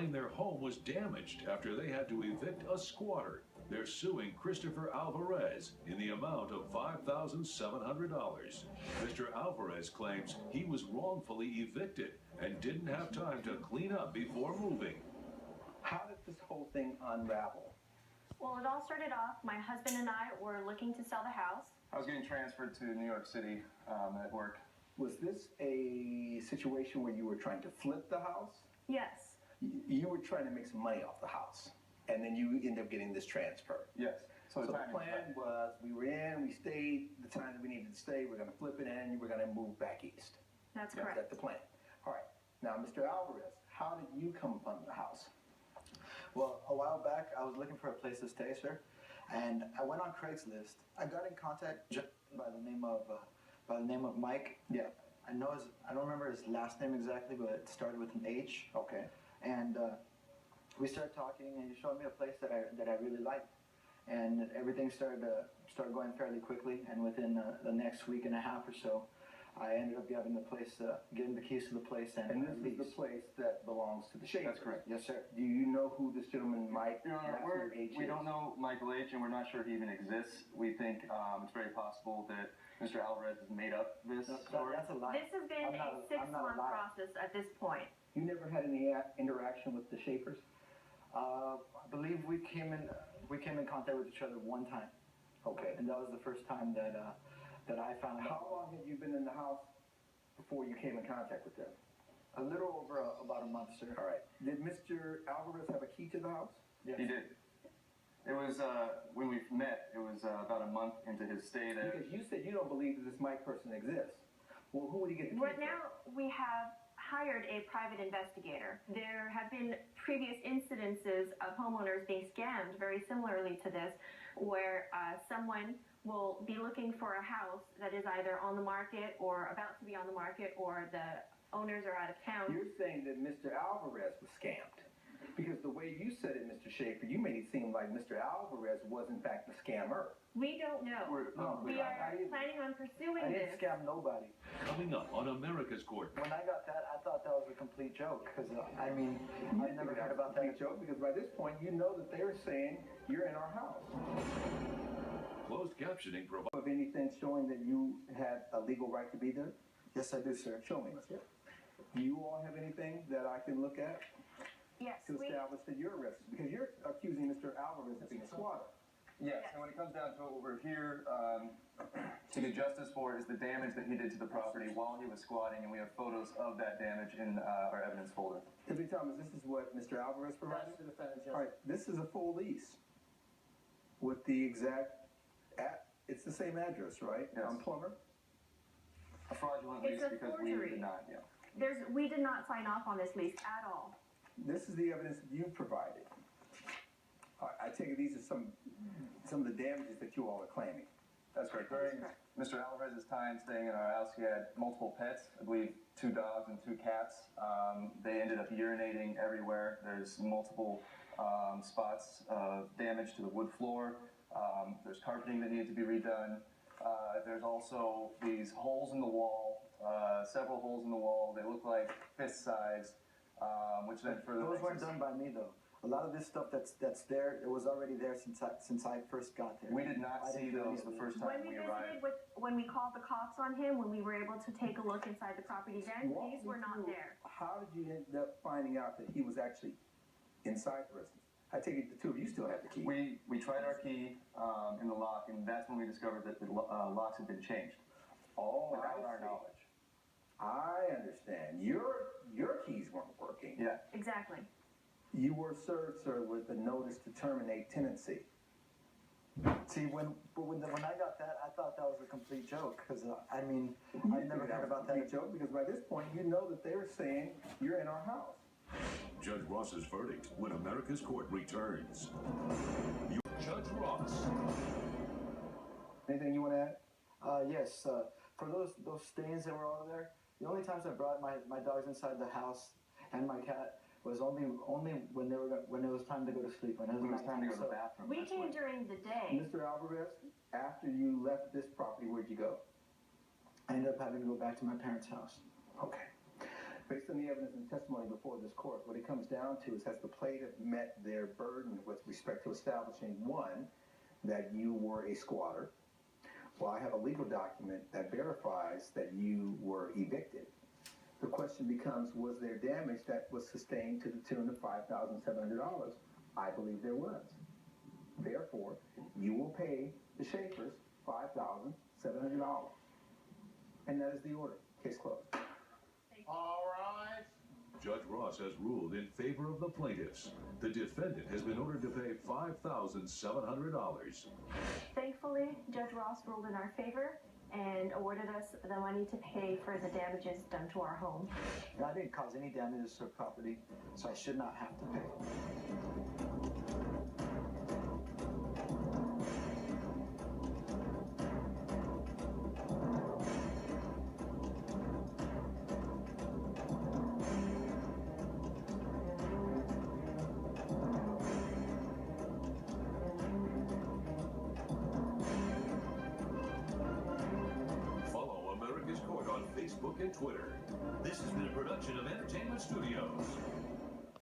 claim their home was damaged after they had to evict a squatter. They're suing Christopher Alvarez in the amount of $5,700. Mr. Alvarez claims he was wrongfully evicted and didn't have time to clean up before moving. How did this whole thing unravel? Well, it all started off, my husband and I were looking to sell the house. I was getting transferred to New York City at work. Was this a situation where you were trying to flip the house? Yes. You were trying to make some money off the house, and then you end up getting this transfer. Yes. So the plan was, we were in, we stayed the time that we needed to stay, we're going to flip it in, and we're going to move back east. That's correct. That's the plan. All right. Now, Mr. Alvarez, how did you come upon the house? Well, a while back, I was looking for a place to stay, sir, and I went on Craigslist. I got in contact by the name of Mike. Yeah. I don't remember his last name exactly, but it started with an H. Okay. And we started talking, and he showed me a place that I really liked, and everything started going fairly quickly. And within the next week and a half or so, I ended up getting the keys to the place And this is the place that belongs to the Schaefer. That's correct. Yes, sir. Do you know who this gentleman, Mike? Your Honor, we don't know Michael H., and we're not sure he even exists. We think it's very possible that Mr. Alvarez has made up this story. That's a lie. This has been a 6-month process at this point. You never had any interaction with the Schaefers? I believe we came in contact with each other one time. Okay. And that was the first time that I found out. How long had you been in the house before you came in contact with them? A little over about a month, sir. All right. Did Mr. Alvarez have a key to the house? Yes. He did. It was, when we met, it was about a month into his stay there. Because you said you don't believe that this Mike person exists. Well, who would he get the key Right from? now, we have hired a private investigator. There have been previous incidences of homeowners being scammed very similarly to this, where someone will be looking for a house that is either on the market or about to be on the market, or the owners are out of town. You're saying that Mr. Alvarez was scammed. Because the way you said it, Mr. Schaefer, you made it seem like Mr. Alvarez was in fact the scammer. We don't know. We are planning on pursuing I this. didn't scam nobody. Coming up on America's Court. When I got that, I thought that was a complete joke, because, I've never heard about that. Joke, because by this point, you know that they're saying you're in our house. Closed captioning provides. Of anything showing that you had a legal right to be there? Yes, I do, sir. Show me. Do you all have anything that I can look at Yes, to establish that you're arrested? Because you're accusing Mr. Alvarez of being a squatter. Yes, and when it comes down to it, what we're here to get justice for is the damage that he did to the property while he was squatting, and we have photos of that damage in our evidence folder. Tiffany Thomas, this is what Mr. Alvarez provided? That's the defendant's, yes. All right, this is a full lease with the exact, it's the same address, right? Yes. On Plummer? A fraudulent It's lease a because we forgery. did not, yeah. we did not sign off on this lease at all. This is the evidence that you provided. I take it these are some of the damages that you all are claiming. That's correct. During Mr. Alvarez's time staying in our house, he had multiple pets, I believe 2 dogs and 2 cats. They ended up urinating everywhere. There's multiple spots of damage to the wood floor. There's carpeting that needed to be redone. There's also these holes in the wall, several holes in the wall. They look like fist size, which then further Those weren't done by me, though. A lot of this stuff that's there, it was already there since I first got there. We did not see those the first time we arrived. When we called the cops on him, when we were able to take a look inside the property then, these were not there. How did you end up finding out that he was actually inside the residence? I take it the two of you still have the key. We tried our key in the lock, and that's when we discovered that the locks had been changed. Oh, without our see. knowledge. I understand. Your keys weren't working. Yeah. Exactly. You were served, sir, with a notice to terminate tenancy. See, when I got that, I thought that was a complete joke, because, I've never heard about that. Joke, because by this point, you know that they were saying you're in our house. Judge Ross's verdict when America's Court returns. Judge Ross. Anything you want to add? Yes, for those stains that were all there, the only times I brought my dogs inside the house and my cat was only when it was time to go to sleep. When it was time to go to the bathroom. We came during the day. Mr. Alvarez, after you left this property, where'd you go? I ended up having to go back to my parents' house. Okay. Based on the evidence and testimony before this court, what it comes down to is, has the plaintiff met their burden with respect to establishing, one, that you were a squatter? Well, I have a legal document that verifies that you were evicted. The question becomes, was there damage that was sustained to the tune of $5,700? I believe there was. Therefore, you will pay the Schaefers $5,700. And that is the order. Case closed. All right. Judge Ross has ruled in favor of the plaintiffs. The defendant has been ordered to pay $5,700. Thankfully, Judge Ross ruled in our favor and awarded us the money to pay for the damages done to our home. I didn't cause any damages to property, so I should not have to pay. Facebook and Twitter. This has been a production of Entertainment Studios.